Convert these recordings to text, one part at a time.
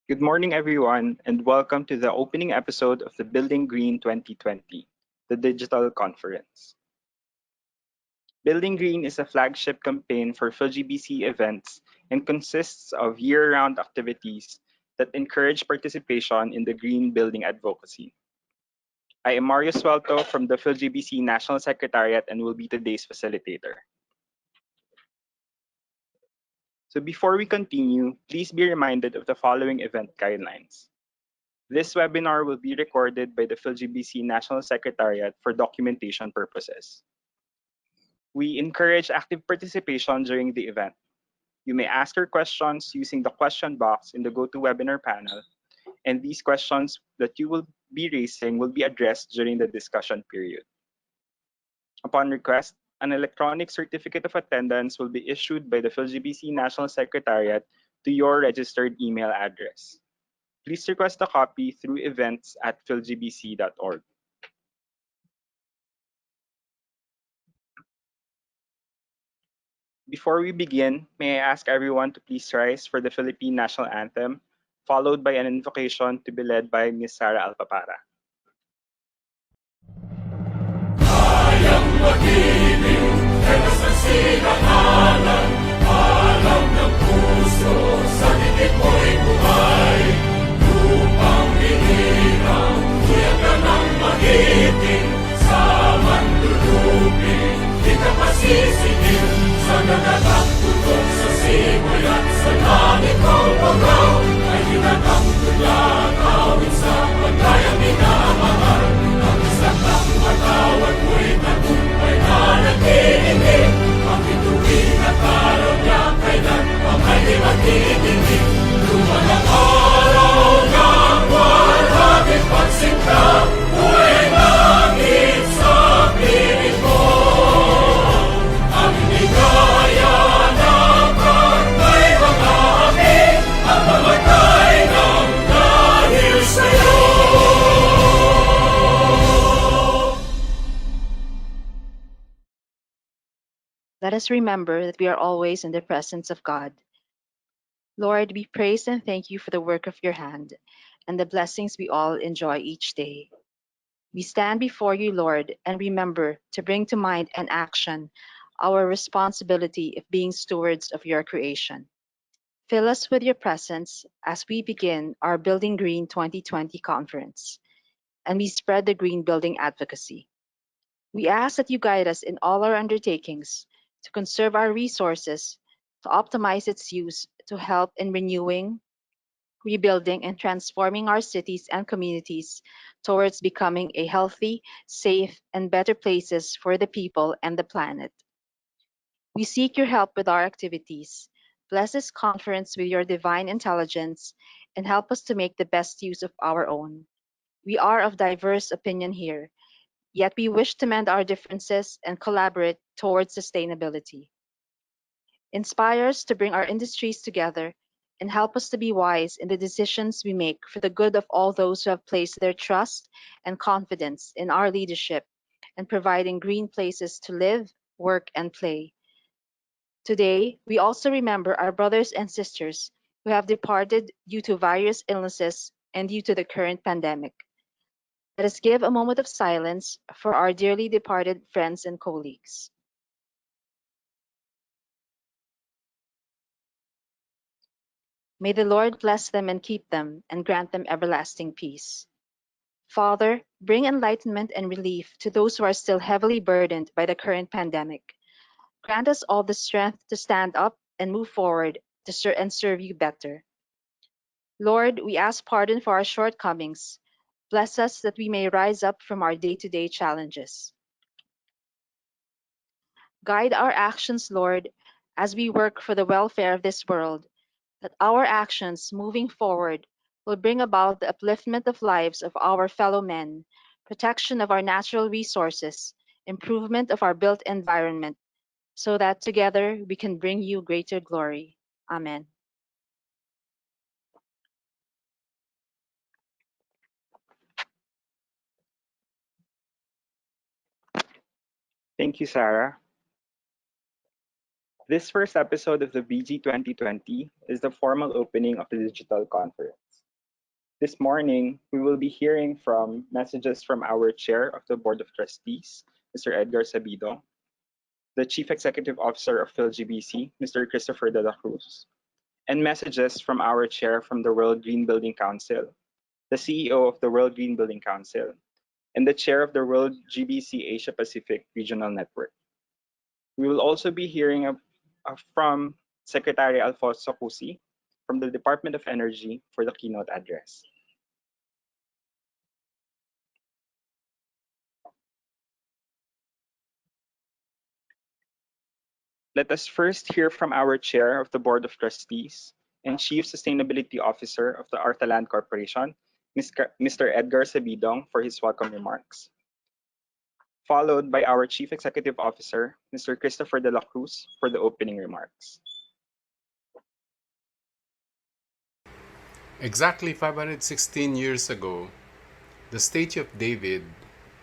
Good morning, everyone, and welcome to the opening episode of the Building Green 2020, the digital conference. Building Green is a flagship campaign for PHILGBC events and consists of year-round activities that encourage participation in the green building advocacy. I am Mario Suelto from the PHILGBC National Secretariat and will be today's facilitator. So before we continue, please be reminded of the following event guidelines. This webinar will be recorded by the PhilGBC National Secretariat for documentation purposes. We encourage active participation during the event. You may ask your questions using the question box in the GoToWebinar panel, and these questions that you will be raising will be addressed during the discussion period. Upon request, an electronic certificate of attendance will be issued by the PhilGBC National Secretariat to your registered email address. Please request a copy through events@philgbc.org. Before we begin, may I ask everyone to please rise for the Philippine National Anthem, followed by an invocation to be led by Ms. Sara Alpapara. Kayang mag-ibig, teras ng silanganan, alam ng puso, sa titik mo'y buhay. Lupang binirang, kuya ka ng magiting, sa manlulupin, di ka pasisigil, sa nagatang tutok sa simoy at sa langit kong pagaw, ay hinatang tula, kawin sa paglayang minamahal, ang isang ng matawad mo'y tagumpay na nag-iingin, ang bituin at araw niya kailan pang ay di magtitingin. Lumalang araw ng walhagit pagsinta, buhay langit sa piling mo. Ang ligaya na pagkay mga api, ang mamatay ng dahil sa'yo. Let us remember that we are always in the presence of God. Lord, we praise and thank you for the work of your hand and the blessings we all enjoy each day. We stand before you, Lord, and remember to bring to mind and action our responsibility of being stewards of your creation. Fill us with your presence as we begin our Building Green 2020 conference, and we spread the green building advocacy. We ask that you guide us in all our undertakings to conserve our resources, to optimize its use, to help in renewing, rebuilding, and transforming our cities and communities towards becoming a healthy, safe, and better places for the people and the planet. We seek your help with our activities. Bless this conference with your divine intelligence and help us to make the best use of our own. We are of diverse opinion here, yet we wish to mend our differences and collaborate towards sustainability. Inspire us to bring our industries together and help us to be wise in the decisions we make for the good of all those who have placed their trust and confidence in our leadership and providing green places to live, work, and play. Today, we also remember our brothers and sisters who have departed due to various illnesses and due to the current pandemic. Let us give a moment of silence for our dearly departed friends and colleagues. May the Lord bless them and keep them and grant them everlasting peace. Father, bring enlightenment and relief to those who are still heavily burdened by the current pandemic. Grant us all the strength to stand up and move forward to serve you better. Lord, we ask pardon for our shortcomings. Bless us that we may rise up from our day-to-day challenges. Guide our actions, Lord, as we work for the welfare of this world, that our actions moving forward will bring about the upliftment of lives of our fellow men, protection of our natural resources, improvement of our built environment, so that together we can bring you greater glory. Amen. Thank you, Sarah. This first episode of the BG 2020 is the formal opening of the digital conference. This morning, we will be hearing from messages from our Chair of the Board of Trustees, Mr. Edgar Sabido, the Chief Executive Officer of PHILGBC, Mr. Christopher de la Cruz, and messages from our Chair from the World Green Building Council, the CEO of the World Green Building Council, and the Chair of the World GBC Asia Pacific Regional Network. We will also be hearing from Secretary Alfonso Cusi from the Department of Energy for the keynote address. Let us first hear from our Chair of the Board of Trustees and Chief Sustainability Officer of the Artaland Corporation, Mr. Edgar Sabidong, for his welcome remarks, followed by our Chief Executive Officer, Mr. Christopher de la Cruz, for the opening remarks. Exactly 516 years ago, the Statue of David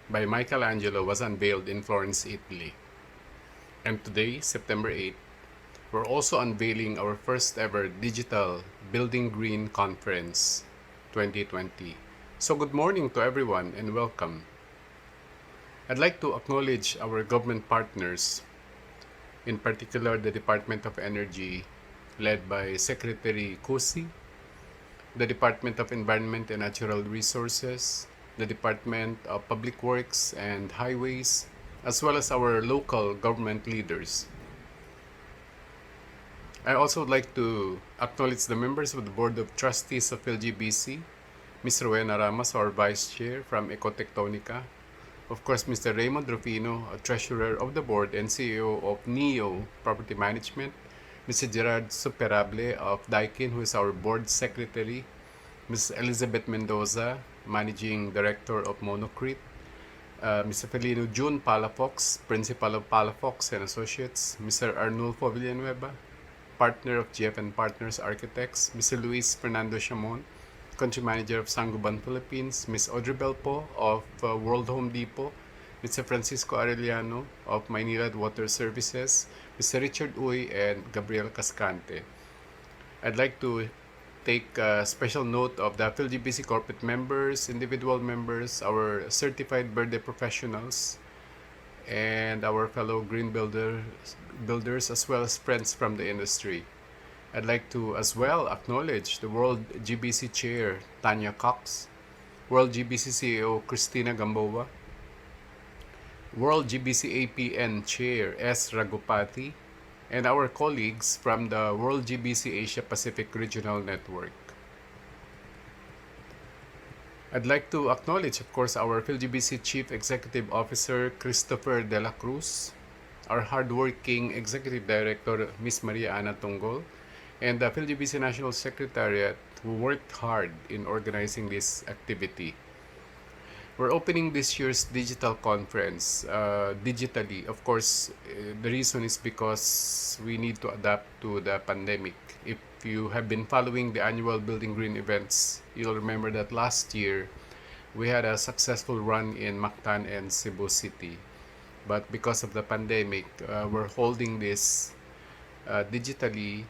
by Michelangelo was unveiled in Florence, Italy. And today, September 8, we're also unveiling our first ever digital Building Green Conference 2020. So good morning to everyone and welcome. I'd like to acknowledge our government partners, in particular the Department of Energy, led by Secretary Cusi, the Department of Environment and Natural Resources, the Department of Public Works and Highways, as well as our local government leaders. I also would like to acknowledge the members of the Board of Trustees of PHILGBC, Ms. Rowena Ramos, our Vice Chair from Ecotectonica, of course Mr. Raymond Rufino, Treasurer of the Board and CEO of NEO Property Management, Mr. Gerard Superable of Daikin, who is our Board Secretary, Ms. Elizabeth Mendoza, Managing Director of Monocrete, Mr. Felino June Palafox, Principal of Palafox and Associates, Mr. Arnulfo Villanueva, Partner of GF & Partners Architects, Mr. Luis Fernando Chamon, Country Manager of Sangoban Philippines, Ms. Audrey Belpo of World Home Depot, Mr. Francisco Arellano of Maynilad Water Services, Mr. Richard Uy, and Gabriel Cascante. I'd like to take special note of the PHILGBC corporate members, individual members, our certified birthday professionals, and our fellow green builders as well as friends from the industry. I'd like to as well acknowledge the World GBC Chair, Tanya Cox, World GBC CEO, Christina Gamboa, World GBC APN Chair, S. Ragupati, and our colleagues from the World GBC Asia Pacific Regional Network. I'd like to acknowledge, of course, our PHILGBC Chief Executive Officer, Christopher de la Cruz, our hardworking Executive Director, Ms. Maria Ana Tungol, and the PHILGBC National Secretariat, who worked hard in organizing this activity. We're opening this year's digital conference digitally. Of course, the reason is because we need to adapt to the pandemic. If you have been following the annual Building Green events, you'll remember that last year we had a successful run in Mactan and Cebu City. But because of the pandemic, we're holding this digitally,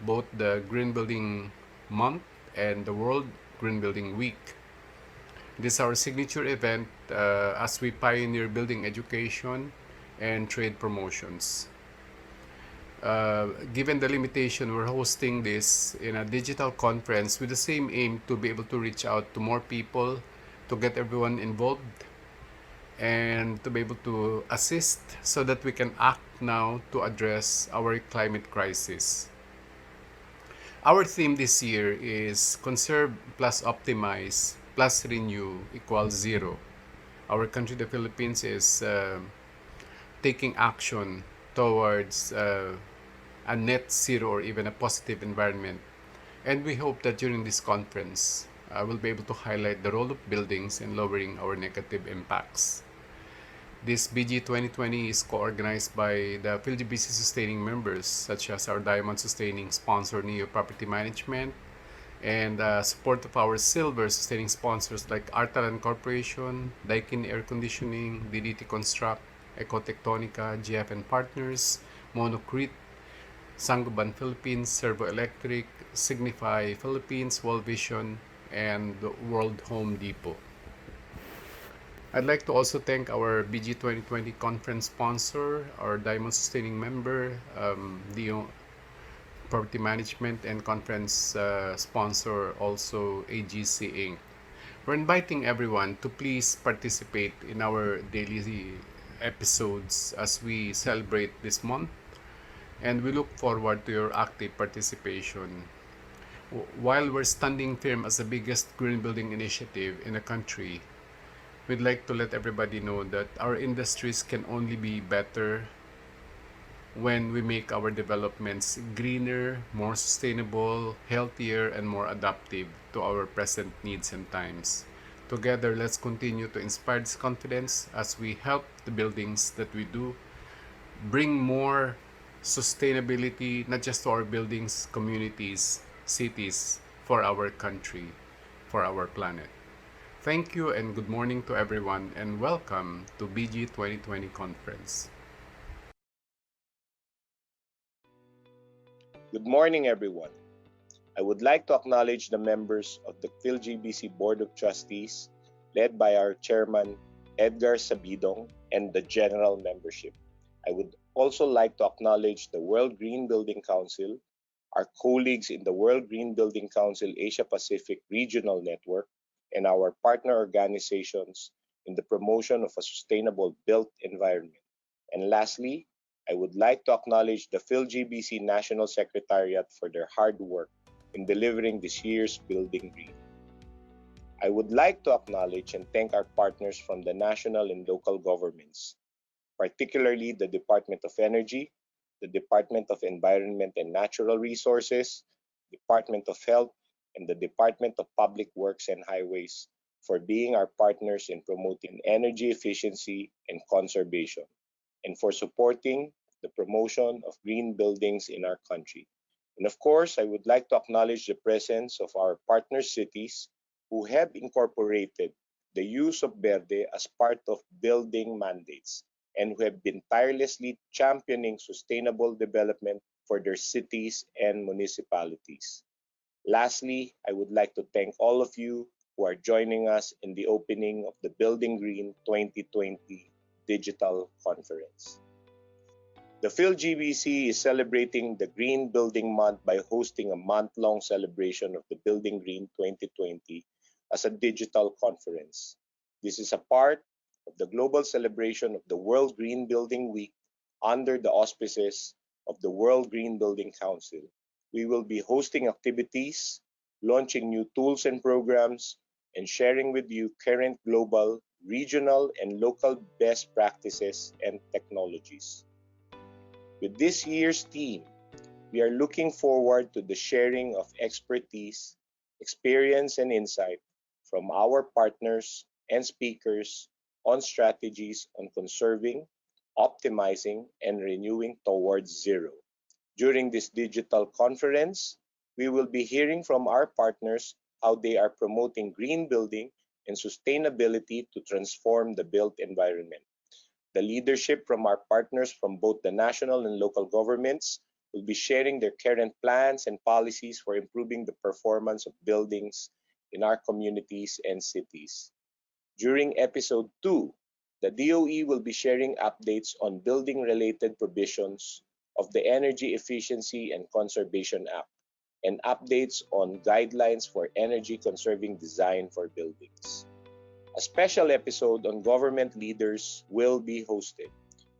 both the Green Building Month and the World Green Building Week. This is our signature event as we pioneer building education and trade promotions. Given the limitation, we're hosting this in a digital conference with the same aim to be able to reach out to more people, to get everyone involved, and to be able to assist so that we can act now to address our climate crisis. Our theme this year is Conserve plus Optimize plus Renew equals zero. Our country, the Philippines, is taking action towards a net zero or even a positive environment. And we hope that during this conference, we'll be able to highlight the role of buildings in lowering our negative impacts. This BG2020 is co-organized by the PHILGBC sustaining members, such as our Diamond sustaining sponsor, NEO Property Management, and support of our silver sustaining sponsors like Artaland Corporation, Daikin Air Conditioning, DDT Construct, Ecotectonica, GF & Partners, Monocrete, Sangoban Philippines, Servo Electric, Signify Philippines, World Vision, and World Home Depot. I'd like to also thank our BG 2020 conference sponsor, our Diamond Sustaining member, Dio Property Management, and conference sponsor also AGC Inc. We're inviting everyone to please participate in our daily episodes as we celebrate this month, and we look forward to your active participation. While we're standing firm as the biggest green building initiative in the country, we'd like to let everybody know that our industries can only be better when we make our developments greener, more sustainable, healthier, and more adaptive to our present needs and times. Together, let's continue to inspire this confidence as we help the buildings that we do bring more sustainability, not just to our buildings, communities, cities, for our country, for our planet. Thank you and good morning to everyone, and welcome to BG 2020 Conference. Good morning, everyone. I would like to acknowledge the members of the PHILGBC Board of Trustees, led by our Chairman, Edgar Sabidong, and the General Membership. I would also like to acknowledge the World Green Building Council, our colleagues in the World Green Building Council Asia Pacific Regional Network, and our partner organizations in the promotion of a sustainable built environment. And lastly, I would like to acknowledge the PhilGBC National Secretariat for their hard work in delivering this year's Building Green. I would like to acknowledge and thank our partners from the national and local governments, particularly the Department of Energy, the Department of Environment and Natural Resources, Department of Health, and the Department of Public Works and Highways for being our partners in promoting energy efficiency and conservation, and for supporting the promotion of green buildings in our country. And of course, I would like to acknowledge the presence of our partner cities who have incorporated the use of Verde as part of building mandates and who have been tirelessly championing sustainable development for their cities and municipalities. Lastly, I would like to thank all of you who are joining us in the opening of the Building Green 2020 Digital Conference. The PhilGBC is celebrating the Green Building Month by hosting a month-long celebration of the Building Green 2020 as a digital conference. This is a part of the global celebration of the World Green Building Week under the auspices of the World Green Building Council. We will be hosting activities, launching new tools and programs, and sharing with you current global, regional, and local best practices and technologies. With this year's theme, we are looking forward to the sharing of expertise, experience, and insight from our partners and speakers on strategies on conserving, optimizing, and renewing towards zero. During this digital conference, we will be hearing from our partners how they are promoting green building and sustainability to transform the built environment. The leadership from our partners from both the national and local governments will be sharing their current plans and policies for improving the performance of buildings in our communities and cities. During episode 2, the DOE will be sharing updates on building-related provisions of the Energy Efficiency and Conservation Act and updates on guidelines for energy-conserving design for buildings. A special episode on government leaders will be hosted.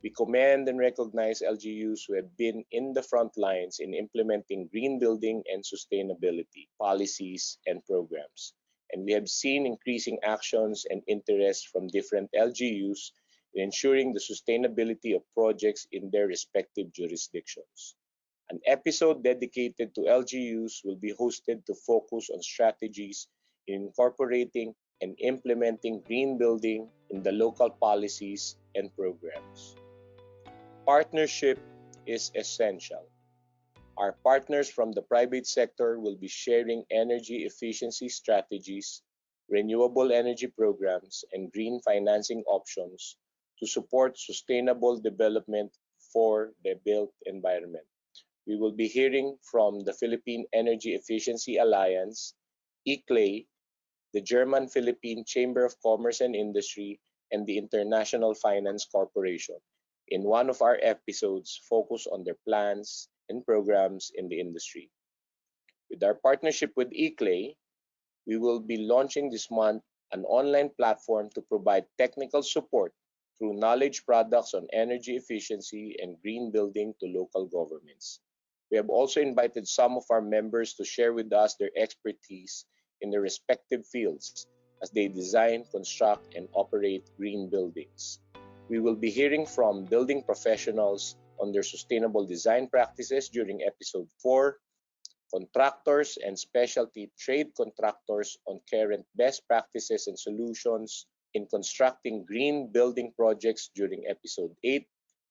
We commend and recognize LGUs who have been in the front lines in implementing green building and sustainability policies and programs. And we have seen increasing actions and interest from different LGUs in ensuring the sustainability of projects in their respective jurisdictions. An episode dedicated to LGUs will be hosted to focus on strategies in incorporating and implementing green building in the local policies and programs. Partnership is essential. Our partners from the private sector will be sharing energy efficiency strategies, renewable energy programs, and green financing options to support sustainable development for the built environment. We will be hearing from the Philippine Energy Efficiency Alliance, ECLAY, the German-Philippine Chamber of Commerce and Industry, and the International Finance Corporation. In one of our episodes, focus on their plans and programs in the industry. With our partnership with eClay, we will be launching this month an online platform to provide technical support through knowledge products on energy efficiency and green building to local governments. We have also invited some of our members to share with us their expertise in their respective fields as they design, construct, and operate green buildings. We will be hearing from building professionals on their sustainable design practices during episode 4, contractors and specialty trade contractors on current best practices and solutions in constructing green building projects during episode 8,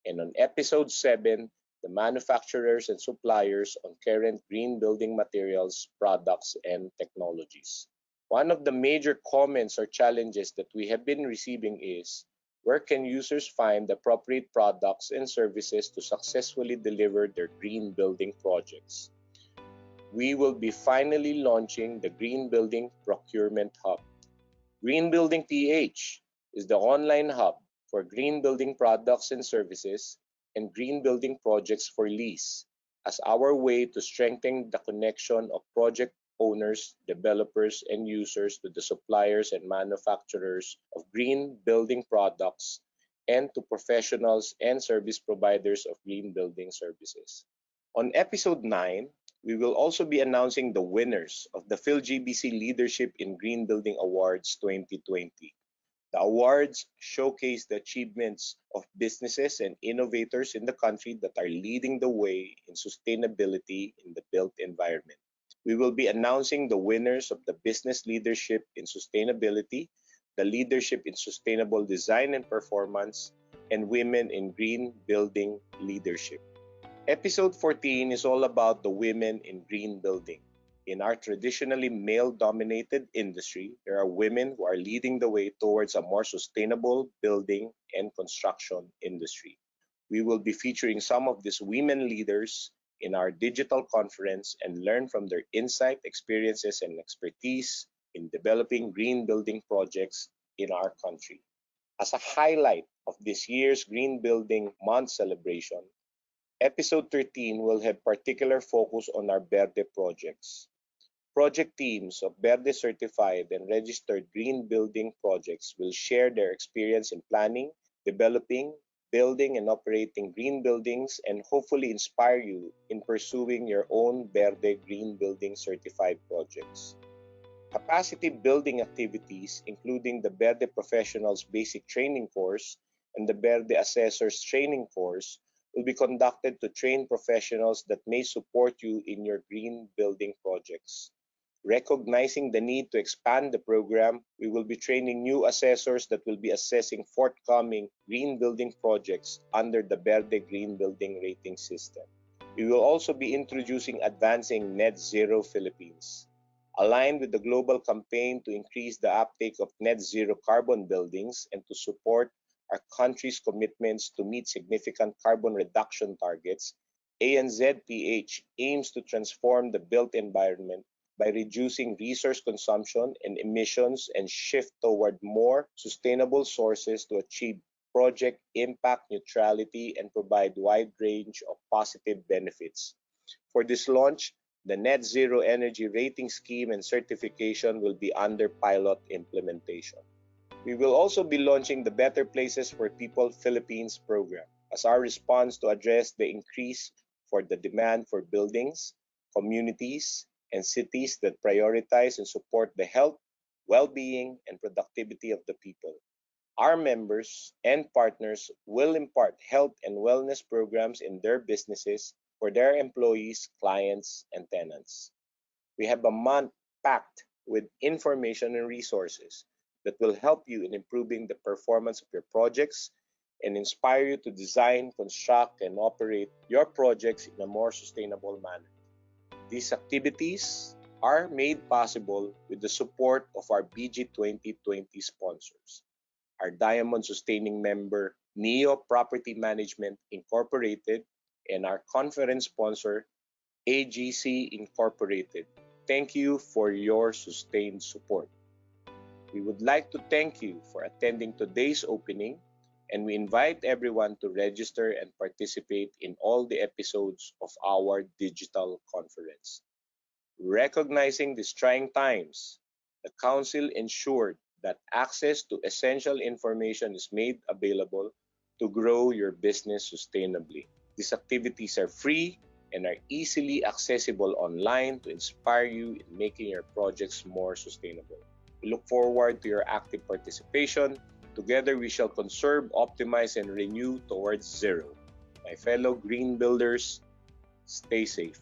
and on episode 7, the manufacturers and suppliers on current green building materials, products, and technologies. One of the major comments or challenges that we have been receiving is, where can users find the appropriate products and services to successfully deliver their green building projects? We will be finally launching the Green Building Procurement Hub. Green Building PH is the online hub for green building products and services and green building projects for lease as our way to strengthen the connection of project owners, developers, and users to the suppliers and manufacturers of green building products and to professionals and service providers of green building services. On episode 9, we will also be announcing the winners of the PHILGBC Leadership in Green Building Awards 2020. The awards showcase the achievements of businesses and innovators in the country that are leading the way in sustainability in the built environment. We will be announcing the winners of the Business Leadership in Sustainability, the Leadership in Sustainable Design and Performance, and Women in Green Building Leadership. Episode 14 is all about the women in green building. In our traditionally male-dominated industry, there are women who are leading the way towards a more sustainable building and construction industry. We will be featuring some of these women leaders in our digital conference and learn from their insight, experiences, and expertise in developing green building projects in our country. As a highlight of this year's Green Building Month celebration, Episode 13 will have particular focus on our Verde projects. Project teams of Verde certified and registered green building projects will share their experience in planning, developing, building, and operating green buildings and hopefully inspire you in pursuing your own Verde Green Building certified projects. Capacity building activities, including the Verde Professionals Basic Training Course and the Verde Assessors Training Course, will be conducted to train professionals that may support you in your green building projects. Recognizing the need to expand the program, we will be training new assessors that will be assessing forthcoming green building projects under the Verde Green Building Rating System. We will also be introducing Advancing Net Zero Philippines. Aligned with the global campaign to increase the uptake of net zero carbon buildings and to support our country's commitments to meet significant carbon reduction targets, ANZPH aims to transform the built environment by reducing resource consumption and emissions and shift toward more sustainable sources to achieve project impact neutrality and provide wide range of positive benefits. For this launch, the Net Zero Energy Rating Scheme and certification will be under pilot implementation. We will also be launching the Better Places for People Philippines program as our response to address the increase for the demand for buildings, communities, and cities that prioritize and support the health, well-being, and productivity of the people. Our members and partners will impart health and wellness programs in their businesses for their employees, clients, and tenants. We have a month packed with information and resources that will help you in improving the performance of your projects and inspire you to design, construct, and operate your projects in a more sustainable manner. These activities are made possible with the support of our BG2020 sponsors, our Diamond Sustaining member, Neo Property Management Incorporated, and our conference sponsor, AGC Incorporated. Thank you for your sustained support. We would like to thank you for attending today's opening, and we invite everyone to register and participate in all the episodes of our digital conference. Recognizing these trying times, the Council ensured that access to essential information is made available to grow your business sustainably. These activities are free and are easily accessible online to inspire you in making your projects more sustainable. We look forward to your active participation. Together, we shall conserve, optimize, and renew towards zero. My fellow green builders, stay safe.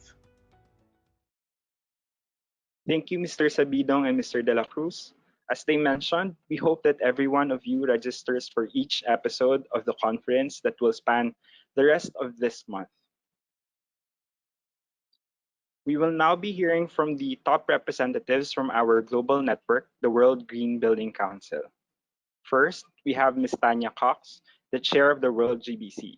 Thank you, Mr. Sabidong and Mr. De La Cruz. As they mentioned, we hope that every one of you registers for each episode of the conference that will span the rest of this month. We will now be hearing from the top representatives from our global network, the World Green Building Council. First, we have Ms. Tanya Cox, the chair of the World GBC.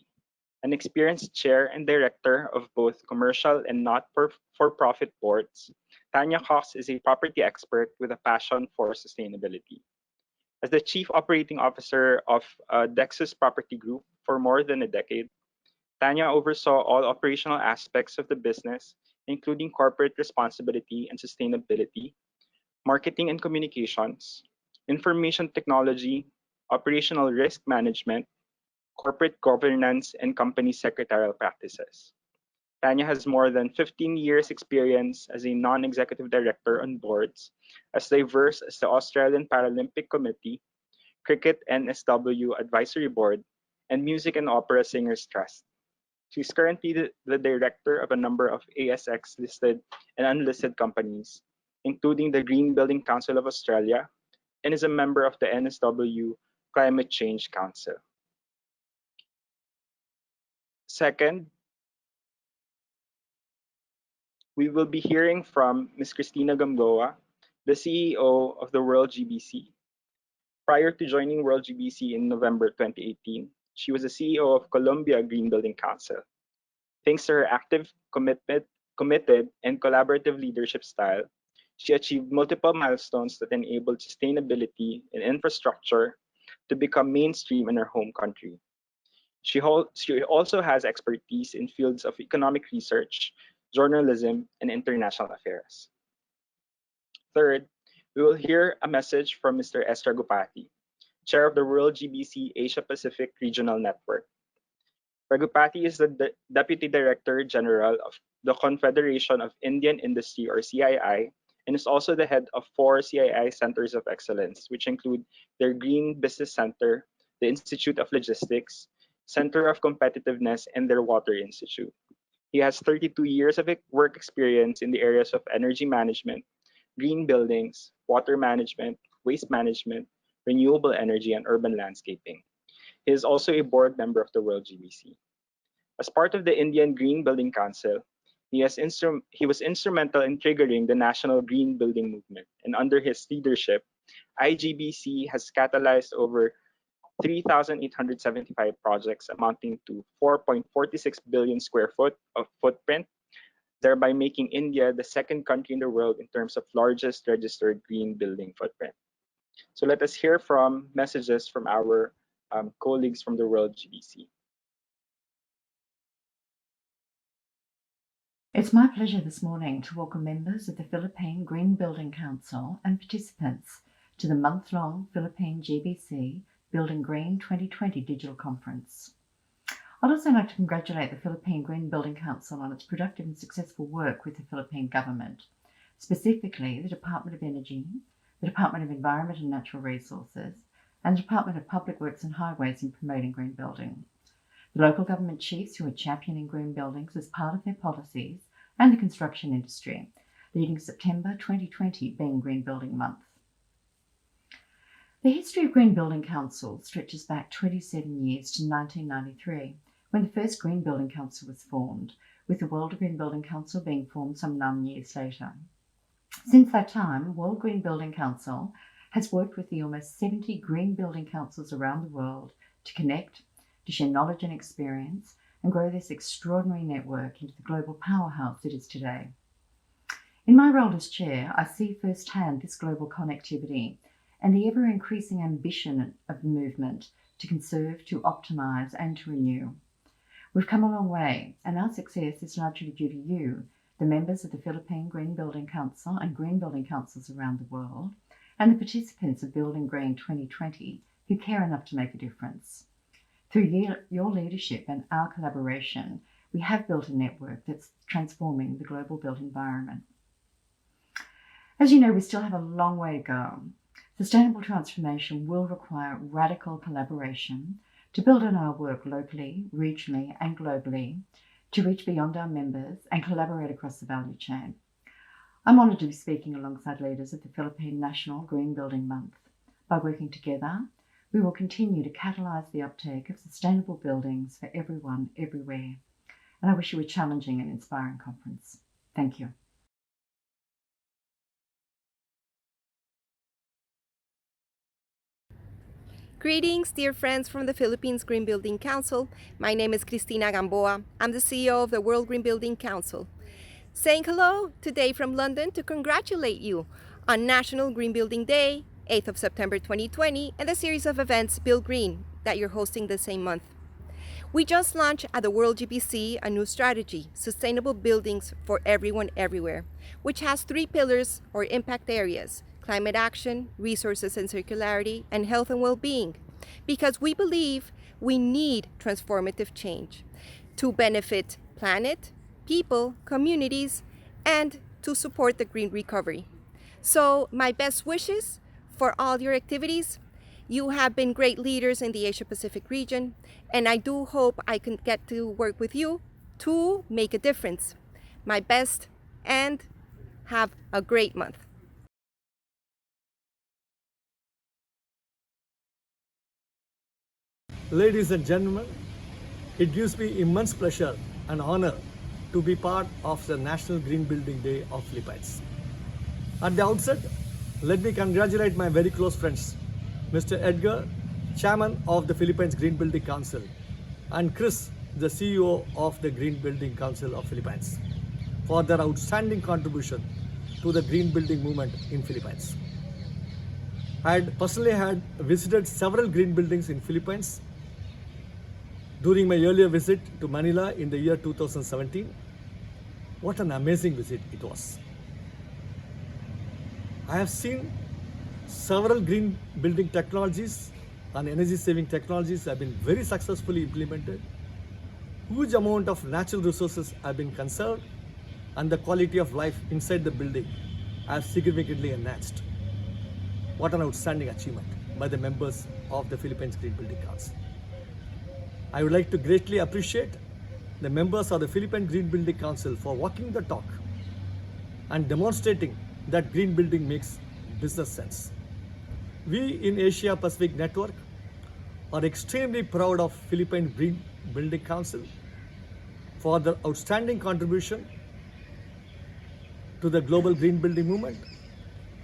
An experienced chair and director of both commercial and not-for-profit boards, Tanya Cox is a property expert with a passion for sustainability. As the chief operating officer of Dexus Property Group for more than a decade, Tanya oversaw all operational aspects of the business, including corporate responsibility and sustainability, marketing and communications, information technology, operational risk management, corporate governance, and company secretarial practices. Tanya has more than 15 years experience as a non-executive director on boards as diverse as the Australian Paralympic Committee, Cricket NSW Advisory Board, and Music and Opera Singers Trust. She's currently the director of a number of ASX listed and unlisted companies, including the Green Building Council of Australia, and is a member of the NSW Climate Change Council. Second, we will be hearing from Ms. Cristina Gamboa, the CEO of the World GBC. Prior to joining World GBC in November 2018, she was the CEO of Columbia Green Building Council. Thanks to her active, committed, and collaborative leadership style, she achieved multiple milestones that enabled sustainability and infrastructure to become mainstream in her home country. She also has expertise in fields of economic research, journalism, and international affairs. Third, we will hear a message from Mr. S. Ragupati, Chair of the World GBC Asia Pacific Regional Network. Ragupati is the Deputy Director General of the Confederation of Indian Industry, or CII, and is also the head of 4 CII Centers of Excellence, which include their Green Business Center, the Institute of Logistics, Center of Competitiveness, and their Water Institute. He has 32 years of work experience in the areas of energy management, green buildings, water management, waste management, renewable energy, and urban landscaping. He is also a board member of the World GBC. As part of the Indian Green Building Council, he was instrumental in triggering the national green building movement, and under his leadership, IGBC has catalyzed over 3,875 projects amounting to 4.46 billion square foot of footprint, thereby making India the second country in the world in terms of largest registered green building footprint. So let us hear from messages from our colleagues from the World GBC. It's my pleasure this morning to welcome members of the Philippine Green Building Council and participants to the month-long Philippine GBC Building Green 2020 digital conference. I'd also like to congratulate the Philippine Green Building Council on its productive and successful work with the Philippine government, specifically the Department of Energy, the Department of Environment and Natural Resources, and the Department of Public Works and Highways in promoting green building. The local government chiefs who are championing green buildings as part of their policies, and the construction industry, leading September 2020 being Green Building Month. The history of Green Building Council stretches back 27 years to 1993, when the first Green Building Council was formed, with the World Green Building Council being formed some 9 years later. Since that time, World Green Building Council has worked with the almost 70 green building councils around the world to connect, to share knowledge and experience, and grow this extraordinary network into the global powerhouse it is today. In my role as chair, I see firsthand this global connectivity and the ever-increasing ambition of the movement to conserve, to optimise and to renew. We've come a long way, and our success is largely due to you, the members of the Philippine Green Building Council and green building councils around the world, and the participants of Building Green 2020 who care enough to make a difference. Through your leadership and our collaboration, we have built a network that's transforming the global built environment. As you know, we still have a long way to go. Sustainable transformation will require radical collaboration to build on our work locally, regionally, and globally, to reach beyond our members and collaborate across the value chain. I'm honoured to be speaking alongside leaders of the Philippine National Green Building Month. By working together, we will continue to catalyse the uptake of sustainable buildings for everyone, everywhere. And I wish you a challenging and inspiring conference. Thank you. Greetings, dear friends from the Philippines Green Building Council. My name is Cristina Gamboa. I'm the CEO of the World Green Building Council. Saying hello today from London to congratulate you on National Green Building Day, 8th of September 2020, and the series of events Build Green that you're hosting the same month. We just launched at the World GBC a new strategy, Sustainable Buildings for Everyone Everywhere, which has 3 pillars or impact areas: climate action, resources and circularity, and health and well-being. Because we believe we need transformative change to benefit planet, people, communities, and to support the green recovery. So my best wishes for all your activities. You have been great leaders in the Asia Pacific region, and I do hope I can get to work with you to make a difference. My best, and have a great month. Ladies and gentlemen, it gives me immense pleasure and honor to be part of the National Green Building Day of Philippines. At the outset, let me congratulate my very close friends, Mr. Edgar, Chairman of the Philippines Green Building Council, and Chris, the CEO of the Green Building Council of Philippines, for their outstanding contribution to the green building movement in Philippines. I had personally visited several green buildings in Philippines during my earlier visit to Manila in the year 2017. What an amazing visit it was. I have seen several green building technologies and energy saving technologies have been very successfully implemented. Huge amount of natural resources have been conserved, and the quality of life inside the building has significantly enhanced. What an outstanding achievement by the members of the Philippines Green Building Council. I would like to greatly appreciate the members of the Philippine Green Building Council for walking the talk and demonstrating that green building makes business sense. We in Asia Pacific Network are extremely proud of Philippine Green Building Council for their outstanding contribution to the global green building movement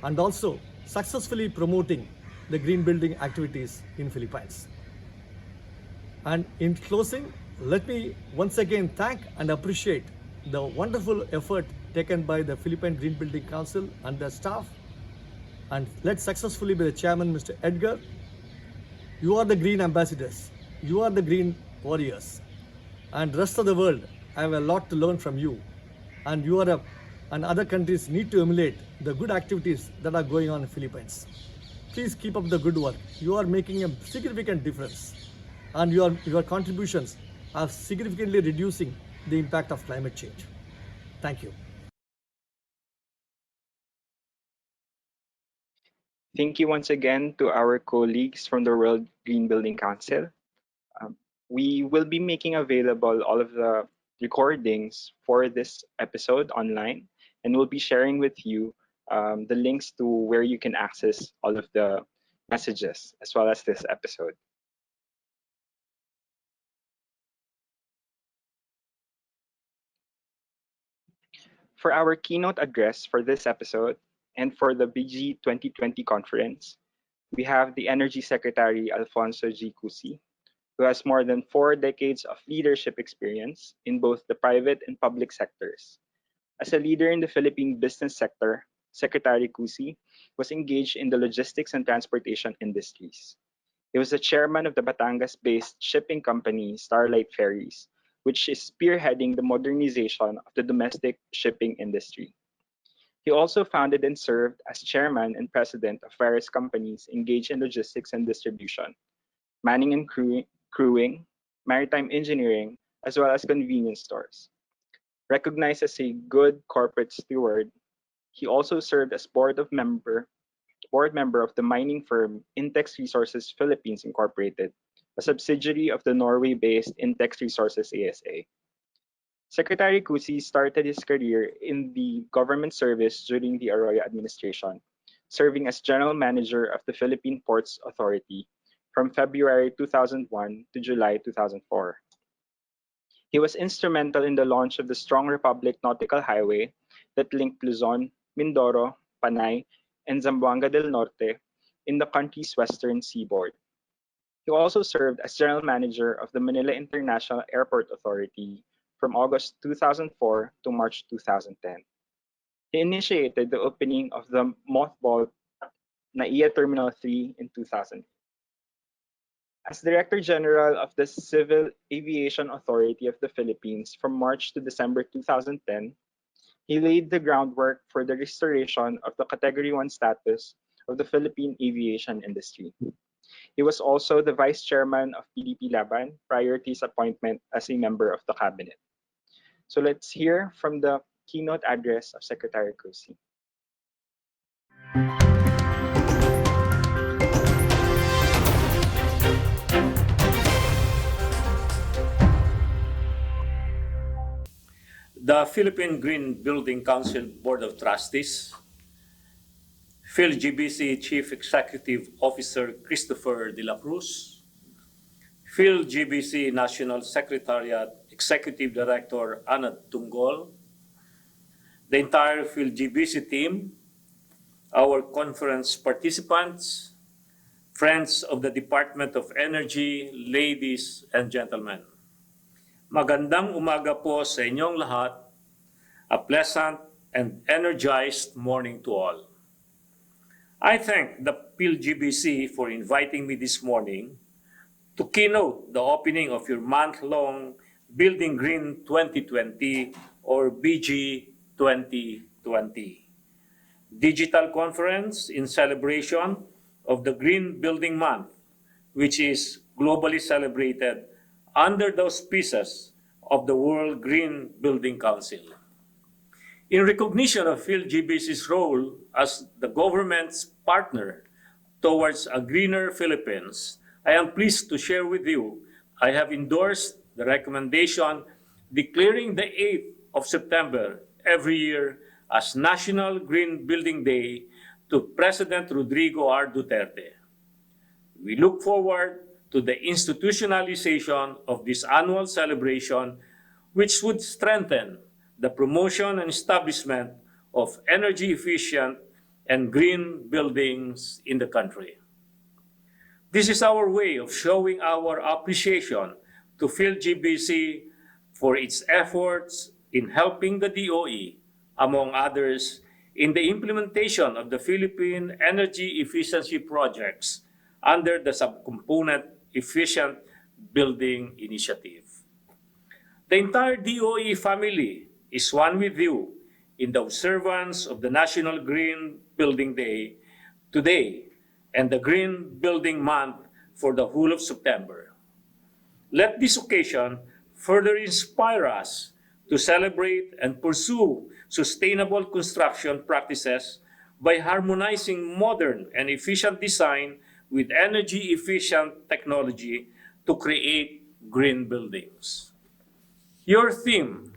and also successfully promoting the green building activities in Philippines. And in closing, let me once again thank and appreciate the wonderful effort taken by the Philippine Green Building Council and their staff, and led successfully by the chairman, Mr. Edgar. You are the green ambassadors, you are the green warriors, and rest of the world, I have a lot to learn from you, and and other countries need to emulate the good activities that are going on in the Philippines. Please keep up the good work. You are making a significant difference, and your contributions are significantly reducing the impact of climate change. Thank you. Thank you once again to our colleagues from the World Green Building Council. We will be making available all of the recordings for this episode online, and we'll be sharing with you the links to where you can access all of the messages as well as this episode. For our keynote address for this episode and for the BG 2020 conference, we have the Energy Secretary Alfonso G. Cusi, who has more than 4 decades of leadership experience in both the private and public sectors. As a leader in the Philippine business sector, Secretary Cusi, was engaged in the logistics and transportation industries. He was the chairman of the Batangas-based shipping company Starlight Ferries, which is spearheading the modernization of the domestic shipping industry. He also founded and served as chairman and president of various companies engaged in logistics and distribution, manning and crewing, maritime engineering, as well as convenience stores. Recognized as a good corporate steward, he also served as board member of the mining firm Intex Resources Philippines Incorporated, a subsidiary of the Norway-based Intex Resources ASA. Secretary Cusi started his career in the government service during the Arroyo administration, serving as general manager of the Philippine Ports Authority from February 2001 to July 2004. He was instrumental in the launch of the Strong Republic Nautical Highway that linked Luzon, Mindoro, Panay, and Zamboanga del Norte in the country's western seaboard. He also served as general manager of the Manila International Airport Authority from August 2004 to March 2010. He initiated the opening of the mothballed NAIA Terminal 3 in 2000. As Director General of the Civil Aviation Authority of the Philippines from March to December 2010, he laid the groundwork for the restoration of the Category 1 status of the Philippine aviation industry. He was also the Vice Chairman of PDP Laban prior to his appointment as a member of the Cabinet. So let's hear from the keynote address of Secretary Cusi. The Philippine Green Building Council Board of Trustees, PHILGBC Chief Executive Officer Christopher De La Cruz, PHILGBC National Secretariat Executive Director Anad Tunggol, the entire PHILGBC team, our conference participants, friends of the Department of Energy, ladies and gentlemen. Magandang umaga po sa inyong lahat. A pleasant and energized morning to all. I thank the PHILGBC for inviting me this morning to keynote the opening of your month-long Building Green 2020 or BG 2020 digital conference in celebration of the Green Building Month, which is globally celebrated under the auspices of the World Green Building Council. In recognition of PHILGBC's role as the government's partner towards a greener Philippines, I am pleased to share with you I have endorsed the recommendation declaring the 8th of September every year as National Green Building Day to President Rodrigo R. Duterte. We look forward to the institutionalization of this annual celebration, which would strengthen the promotion and establishment of energy-efficient and green buildings in the country. This is our way of showing our appreciation to PHILGBC for its efforts in helping the DOE, among others, in the implementation of the Philippine energy efficiency projects under the subcomponent Efficient Building Initiative. The entire DOE family is one with you in the observance of the National Green Building Day today and the Green Building Month for the whole of September. Let this occasion further inspire us to celebrate and pursue sustainable construction practices by harmonizing modern and efficient design with energy-efficient technology to create green buildings. Your theme,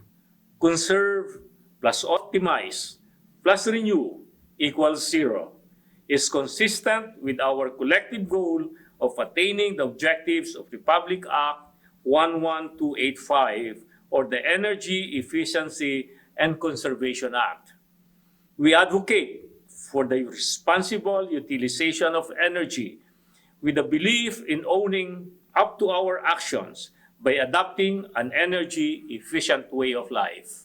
Conserve plus Optimize plus Renew equals 0, is consistent with our collective goal of attaining the objectives of Republic Act 11285 or the Energy Efficiency and Conservation Act. We advocate for the responsible utilization of energy with a belief in owning up to our actions by adopting an energy-efficient way of life.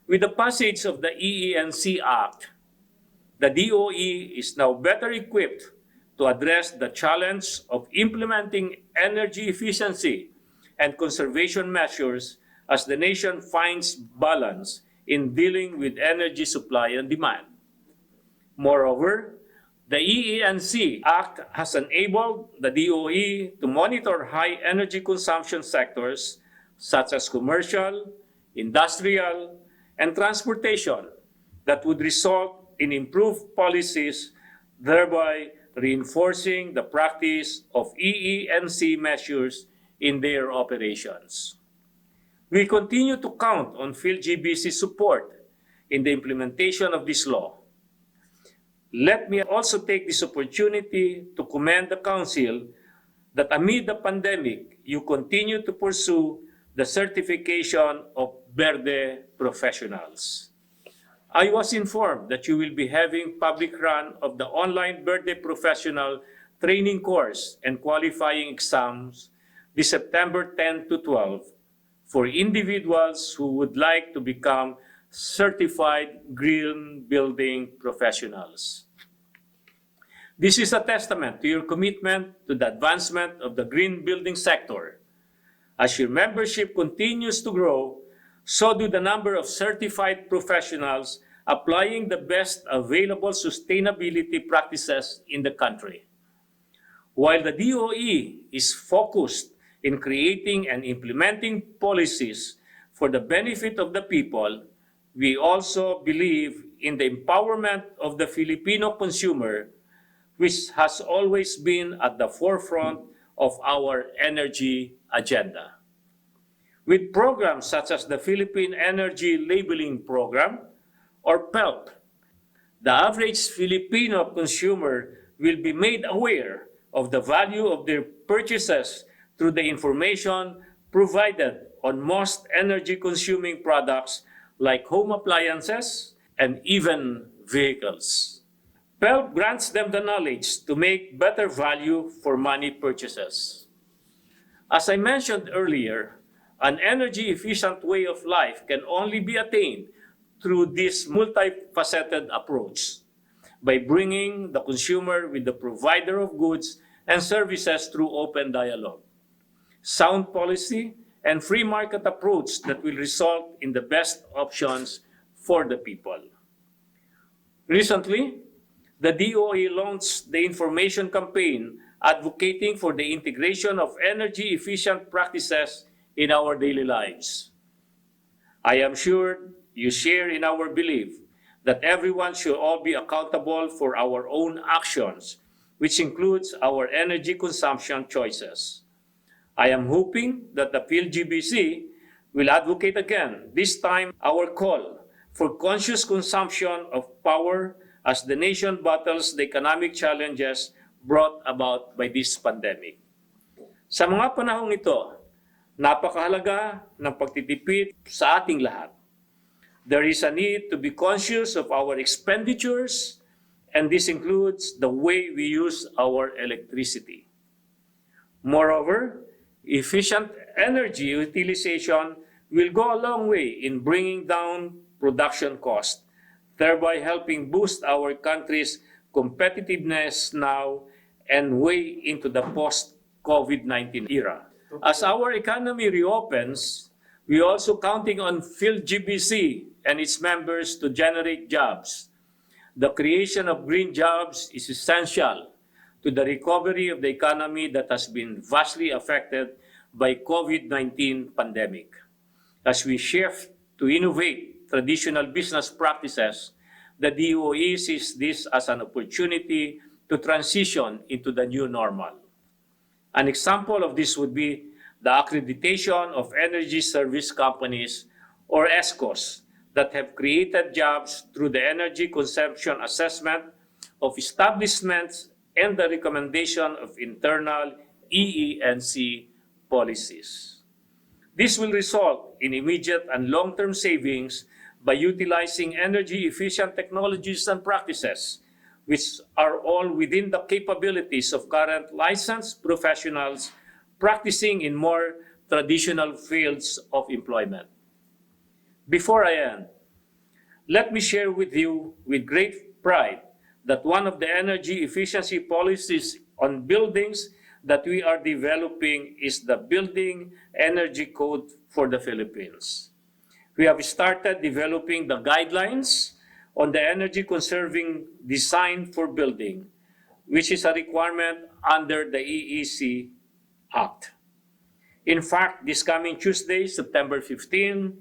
With the passage of the EENC Act the DOE is now better equipped to address the challenge of implementing energy efficiency and conservation measures as the nation finds balance in dealing with energy supply and demand. Moreover, the EENC Act has enabled the DOE to monitor high energy consumption sectors such as commercial, industrial, and transportation that would result in improved policies, thereby reinforcing the practice of EENC measures in their operations. We continue to count on PHILGBC support in the implementation of this law. Let me also take this opportunity to commend the Council that amid the pandemic, you continue to pursue the certification of Verde professionals. I was informed that you will be having public run of the online Verde professional training course and qualifying exams this September 10 to 12 for individuals who would like to become certified green building professionals. This is a testament to your commitment to the advancement of the green building sector. As your membership continues to grow, so do the number of certified professionals applying the best available sustainability practices in the country. While the DOE is focused in creating and implementing policies for the benefit of the people, we also believe in the empowerment of the Filipino consumer, which has always been at the forefront of our energy agenda. With programs such as the Philippine Energy Labeling Program, or PHELP, the average Filipino consumer will be made aware of the value of their purchases through the information provided on most energy-consuming products like home appliances and even vehicles. PHELP grants them the knowledge to make better value for money purchases. As I mentioned earlier, an energy-efficient way of life can only be attained through this multifaceted approach by bringing the consumer with the provider of goods and services through open dialogue, sound policy, and free market approach that will result in the best options for the people. Recently, the DOE launched the information campaign advocating for the integration of energy-efficient practices in our daily lives. I am sure you share in our belief that everyone should all be accountable for our own actions, which includes our energy consumption choices. I am hoping that the PHILGBC will advocate again, this time our call for conscious consumption of power as the nation battles the economic challenges brought about by this pandemic. Sa mga panahong ito, napakahalaga ng pagtitipid sa ating lahat. There is a need to be conscious of our expenditures, and this includes the way we use our electricity. Moreover, efficient energy utilization will go a long way in bringing down production costs, thereby helping boost our country's competitiveness now and way into the post-COVID-19 era. As our economy reopens, we are also counting on PHILGBC and its members to generate jobs. The creation of green jobs is essential to the recovery of the economy that has been vastly affected by COVID-19 pandemic. As we shift to innovate traditional business practices, the DOE sees this as an opportunity to transition into the new normal. An example of this would be the accreditation of energy service companies, or ESCOs, that have created jobs through the energy consumption assessment of establishments and the recommendation of internal EENC policies. This will result in immediate and long-term savings by utilizing energy-efficient technologies and practices, which are all within the capabilities of current licensed professionals practicing in more traditional fields of employment. Before I end, let me share with you with great pride that one of the energy efficiency policies on buildings that we are developing is the Building Energy Code for the Philippines. We have started developing the guidelines on the energy conserving design for building, which is a requirement under the EEC Act. In fact, this coming Tuesday, September 15,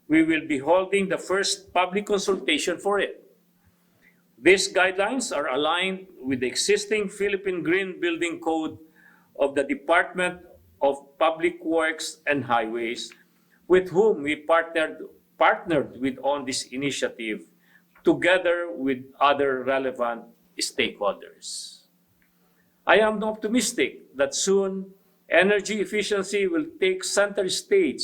we will be holding the first public consultation for it. These guidelines are aligned with the existing Philippine Green Building Code of the Department of Public Works and Highways, with whom we partnered with on this initiative, together with other relevant stakeholders. I am optimistic that soon energy efficiency will take center stage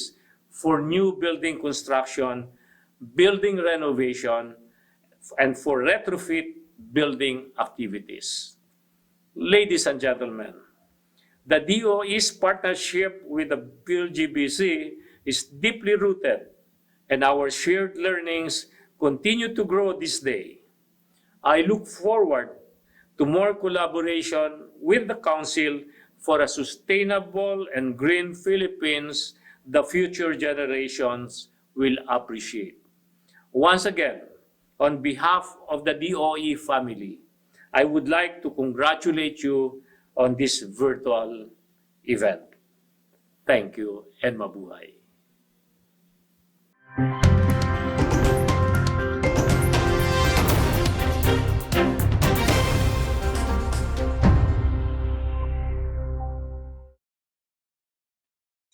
for new building construction, building renovation, and for retrofit building activities. Ladies and gentlemen, the DOE's partnership with the PHILGBC is deeply rooted, and our shared learnings continue to grow this day. I look forward to more collaboration with the Council for a sustainable and green Philippines the future generations will appreciate. Once again, on behalf of the DOE family, I would like to congratulate you on this virtual event. Thank you and mabuhay.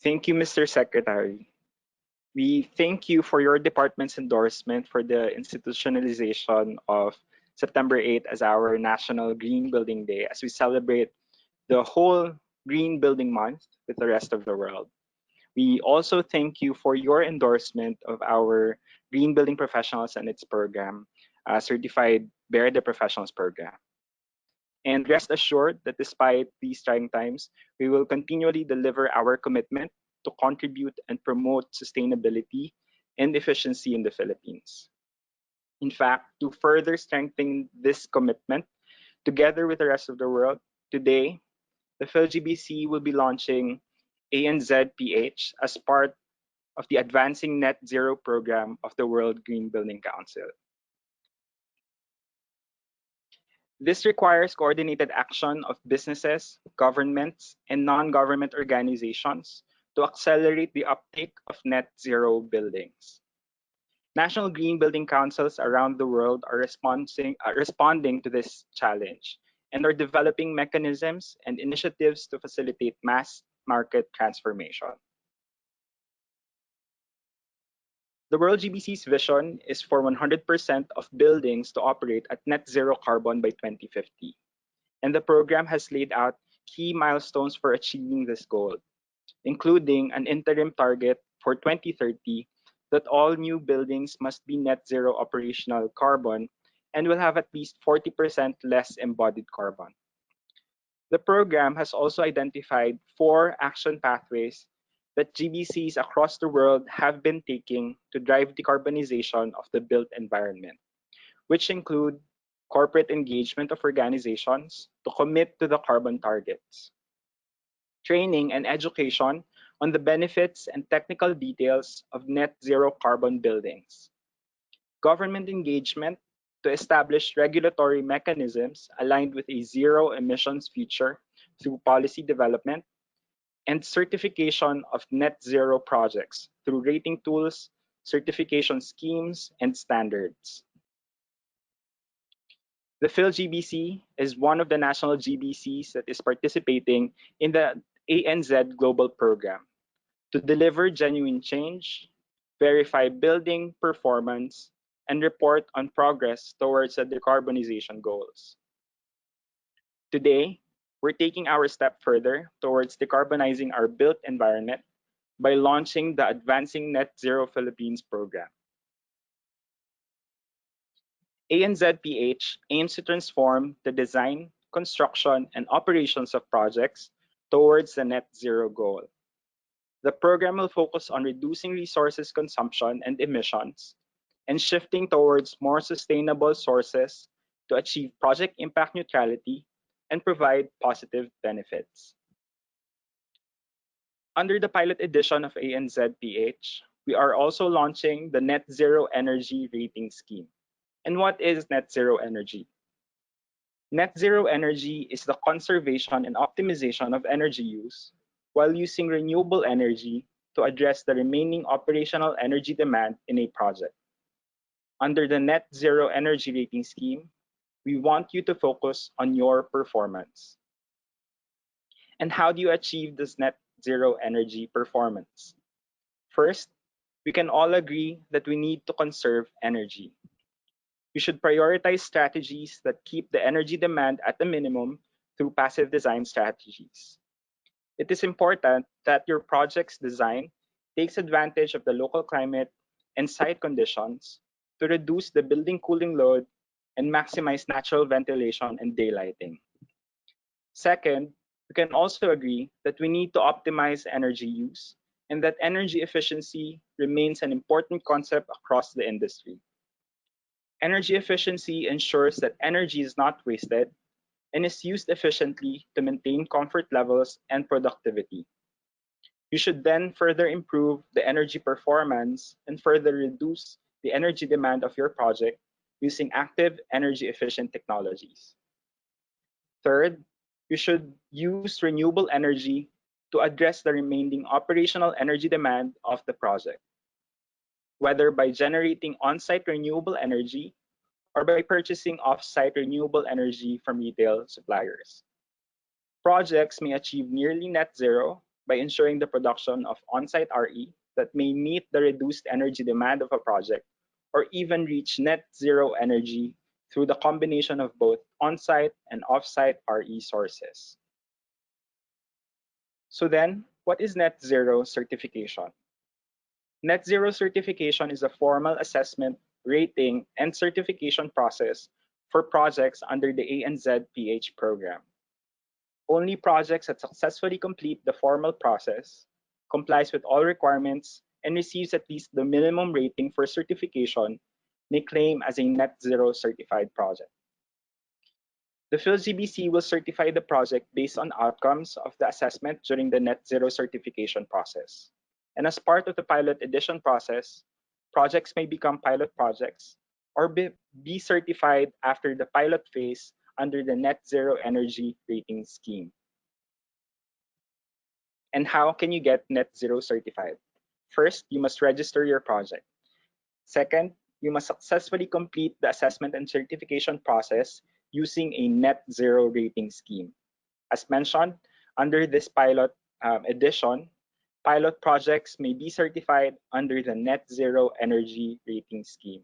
Thank you, Mr. Secretary. We thank you for your department's endorsement for the institutionalization of September 8th as our National Green Building Day as we celebrate the whole Green Building Month with the rest of the world. We also thank you for your endorsement of our Green Building Professionals and its program, Certified Verde Professionals program. And rest assured that despite these trying times, we will continually deliver our commitment to contribute and promote sustainability and efficiency in the Philippines. In fact, to further strengthen this commitment, together with the rest of the world, today, the PhilGBC will be launching ANZPH as part of the Advancing Net Zero program of the World Green Building Council. This requires coordinated action of businesses, governments, and non-government organizations to accelerate the uptake of net zero buildings. National green building councils around the world are responding to this challenge and are developing mechanisms and initiatives to facilitate mass market transformation. The World GBC's vision is for 100% of buildings to operate at net zero carbon by 2050, and the program has laid out key milestones for achieving this goal, including an interim target for 2030 that all new buildings must be net zero operational carbon and will have at least 40% less embodied carbon. The program has also identified 4 action pathways that GBCs across the world have been taking to drive decarbonization of the built environment, which include corporate engagement of organizations to commit to the carbon targets, training and education on the benefits and technical details of net zero carbon buildings, government engagement to establish regulatory mechanisms aligned with a zero emissions future through policy development, and certification of net zero projects through rating tools, certification schemes, and standards. The PhilGBC is one of the national GBCs that is participating in the ANZ Global Program to deliver genuine change, verify building performance, and report on progress towards the decarbonization goals. Today, we're taking our step further towards decarbonizing our built environment by launching the Advancing Net Zero Philippines program. ANZPH aims to transform the design, construction, and operations of projects towards the net zero goal. The program will focus on reducing resources consumption and emissions and shifting towards more sustainable sources to achieve project impact neutrality and provide positive benefits. Under the pilot edition of ANZPH, we are also launching the Net Zero Energy Rating Scheme. And what is net zero energy? Net zero energy is the conservation and optimization of energy use while using renewable energy to address the remaining operational energy demand in a project. Under the Net Zero Energy Rating Scheme, we want you to focus on your performance. And how do you achieve this net zero energy performance? First, we can all agree that we need to conserve energy. We should prioritize strategies that keep the energy demand at a minimum through passive design strategies. It is important that your project's design takes advantage of the local climate and site conditions to reduce the building cooling load and maximize natural ventilation and daylighting. Second, we can also agree that we need to optimize energy use and that energy efficiency remains an important concept across the industry. Energy efficiency ensures that energy is not wasted and is used efficiently to maintain comfort levels and productivity. You should then further improve the energy performance and further reduce the energy demand of your project using active energy efficient technologies. Third, you should use renewable energy to address the remaining operational energy demand of the project, whether by generating on-site renewable energy or by purchasing off-site renewable energy from retail suppliers. Projects may achieve nearly net zero by ensuring the production of on-site RE that may meet the reduced energy demand of a project, or even reach net zero energy through the combination of both on-site and off-site RE sources. So then, what is net zero certification? Net zero certification is a formal assessment, rating, and certification process for projects under the ANZPH program. Only projects that successfully complete the formal process, complies with all requirements, and receives at least the minimum rating for certification may claim as a net zero certified project. The PHILGBC will certify the project based on outcomes of the assessment during the net zero certification process. And as part of the pilot edition process, projects may become pilot projects or be certified after the pilot phase under the Net Zero Energy Rating Scheme. And how can you get net zero certified? First, you must register your project. Second, you must successfully complete the assessment and certification process using a net zero rating scheme. As mentioned, under this pilot edition, pilot projects may be certified under the Net Zero Energy Rating Scheme.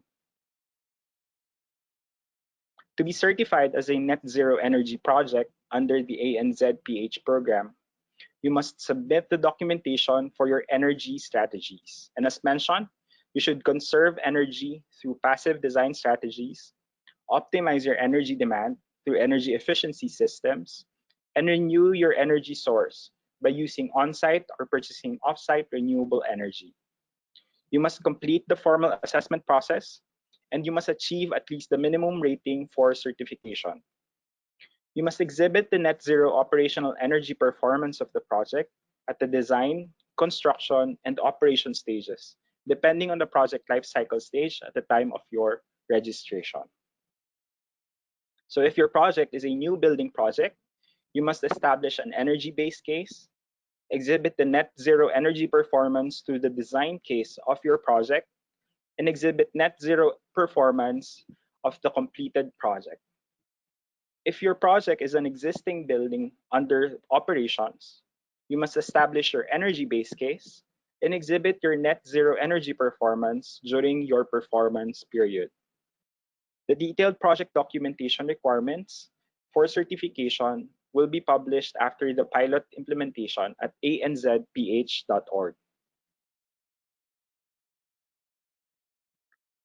To be certified as a net zero energy project under the ANZPH program, you must submit the documentation for your energy strategies. And as mentioned, you should conserve energy through passive design strategies, optimize your energy demand through energy efficiency systems, and renew your energy source by using on-site or purchasing off-site renewable energy. You must complete the formal assessment process, and you must achieve at least the minimum rating for certification. You must exhibit the net zero operational energy performance of the project at the design, construction, and operation stages, depending on the project life cycle stage at the time of your registration. So if your project is a new building project, you must establish an energy base case, exhibit the net zero energy performance through the design case of your project, and exhibit net zero performance of the completed project. If your project is an existing building under operations, you must establish your energy base case and exhibit your net zero energy performance during your performance period. The detailed project documentation requirements for certification will be published after the pilot implementation at anzph.org.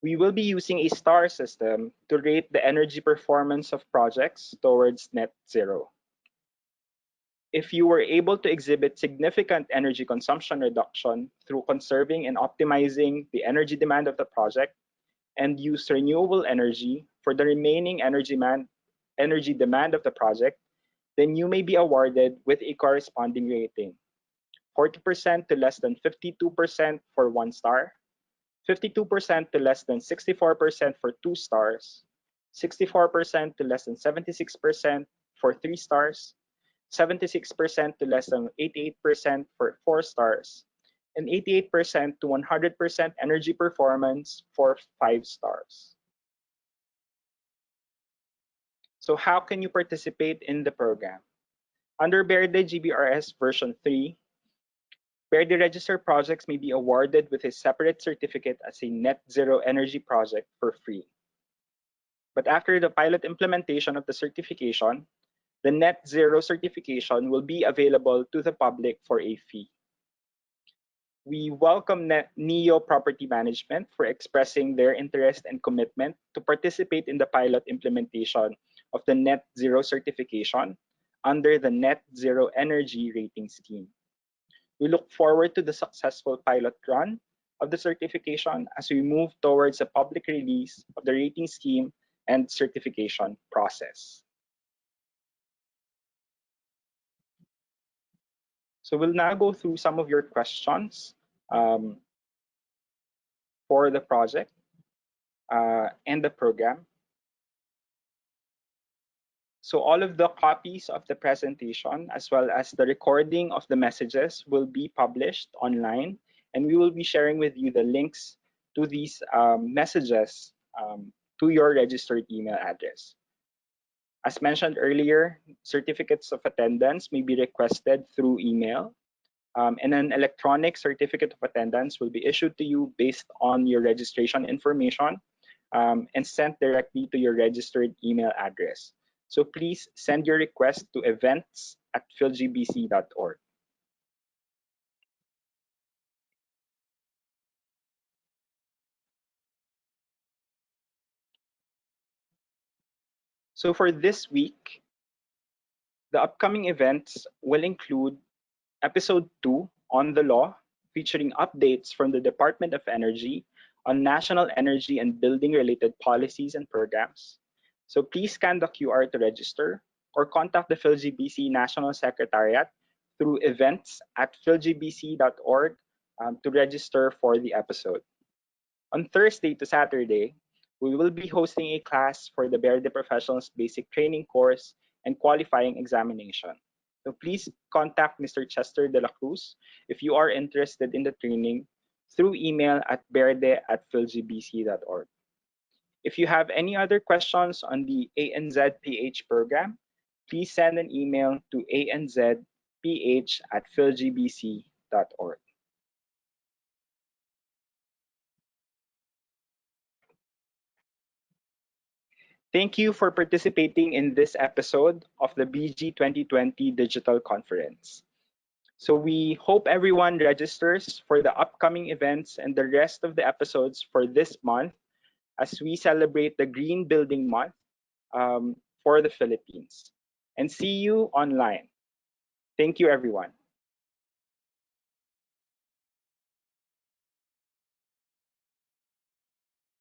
We will be using a star system to rate the energy performance of projects towards net zero. If you were able to exhibit significant energy consumption reduction through conserving and optimizing the energy demand of the project, and use renewable energy for the remaining energy demand of the project, then you may be awarded with a corresponding rating: 40% to less than 52% for 1 star, 52% to less than 64% for 2 stars, 64% to less than 76% for 3 stars, 76% to less than 88% for 4 stars, and 88% to 100% energy performance for 5 stars. So how can you participate in the program? Under BERDE GBRS version 3, BERDE registered projects may be awarded with a separate certificate as a net zero energy project for free. But after the pilot implementation of the certification, the net zero certification will be available to the public for a fee. We welcome NEO Property Management for expressing their interest and commitment to participate in the pilot implementation of the net zero certification under the net zero energy rating scheme. We look forward to the successful pilot run of the certification as we move towards a public release of the rating scheme and certification process. So we'll now go through some of your questions for the project and the program. So all of the copies of the presentation as well as the recording of the messages will be published online, and we will be sharing with you the links to these messages to your registered email address. As mentioned earlier, certificates of attendance may be requested through email, and an electronic certificate of attendance will be issued to you based on your registration information and sent directly to your registered email address. So please send your request to events@philgbc.org. So for this week, the upcoming events will include Episode 2 on the law, featuring updates from the Department of Energy on national energy and building-related policies and programs. So please scan the QR to register or contact the PHILGBC National Secretariat through events@philgbc.org to register for the episode. On Thursday to Saturday, we will be hosting a class for the BERDE Professionals Basic Training Course and Qualifying Examination. So please contact Mr. Chester De La Cruz if you are interested in the training through email at berde@philgbc.org. If you have any other questions on the ANZPH program, please send an email to anzph@philgbc.org. Thank you for participating in this episode of the BG 2020 Digital Conference. So we hope everyone registers for the upcoming events and the rest of the episodes for this month as we celebrate the Green Building Month for the Philippines. And see you online. Thank you, everyone.